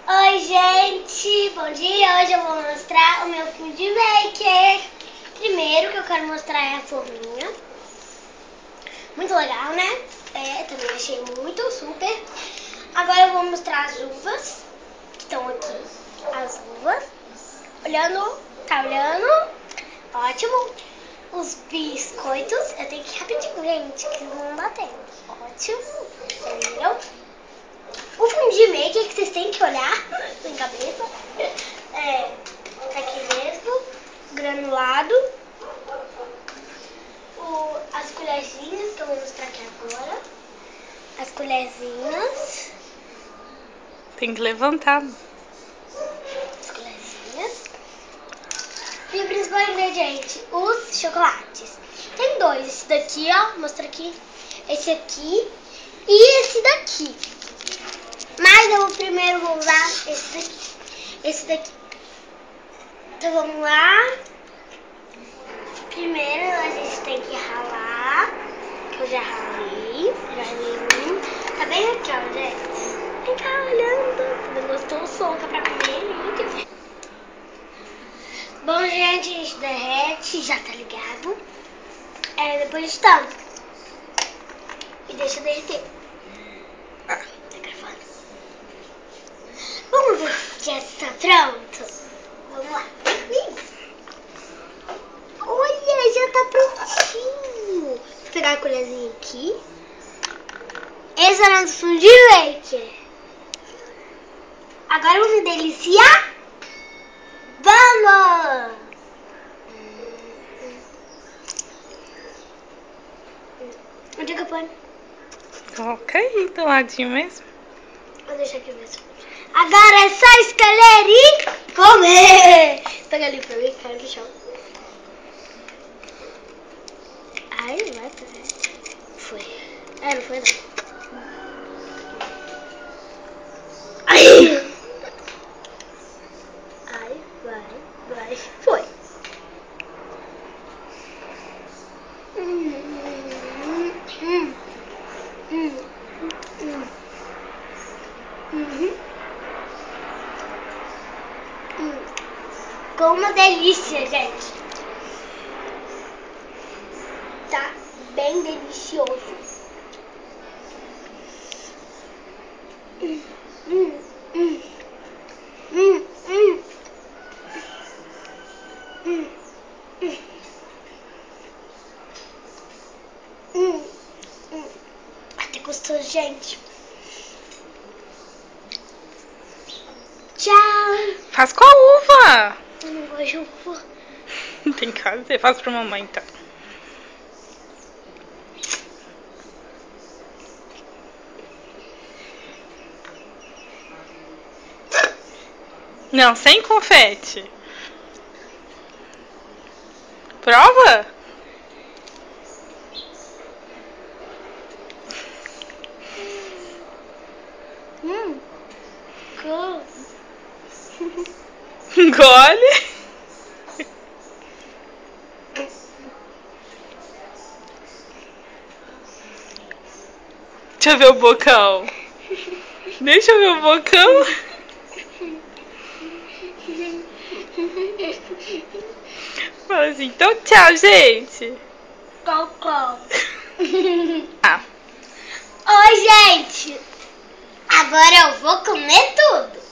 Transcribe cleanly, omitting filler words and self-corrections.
Oi, gente! Bom dia! Hoje eu vou mostrar o meu food maker. Primeiro que eu quero mostrar é a forminha. Muito legal, né? Também achei muito super. Agora eu vou mostrar as uvas que estão aqui. As uvas. Olhando? Tá olhando? Ótimo. Os biscoitos. Eu tenho que ir rapidinho, gente, que não dá tempo. Ótimo. Entendeu? O fundi maker que vocês têm que olhar sem cabeça. Tá aqui mesmo. Granulado. As colherzinhas que eu vou mostrar aqui agora. As colherzinhas. Tem que levantar. As colherzinhas. E o principal ingrediente, os chocolates. Tem dois. Esse daqui, ó. Mostra aqui. Esse aqui e esse daqui. Mas eu primeiro vou usar esse daqui. Esse daqui. Então vamos lá. Primeiro a gente tem que ralar. Que eu já ralei. Um. Tá bem aqui, ó, gente. Vem cá olhando. Não gostou o som que é pra comer. Bom, gente, a gente derrete. Já tá ligado. Depois a gente tampa. E deixa derreter. Tá gravando. Vamos ver se já está pronto. Vamos lá. Olha, já tá prontinho. Vou pegar a colherzinha aqui. Esse é o nosso fundi maker. Agora vamos deliciar? Vamos! Onde é que eu ponho? Coloca aí do ladinho mesmo. Vou deixar aqui mesmo. Agora é só escolher e comer! Pega ali pra mim, cai no chão. Ai, não vai fazer. Foi. Não foi não. Ai! Ai, vai. Foi. Ficou uma delícia, gente. Tá bem delicioso. Até gostoso, gente. Tchau. Faz com a uva. Eu não gosto de uva. Tem que fazer. Faz pra mamãe, então. Não, sem confete. Prova? Engole. Deixa eu ver o bocão. Deixa eu ver o bocão. Fala assim, então tchau, gente. Cocô. Ah. Oi, gente. Agora eu vou comer tudo.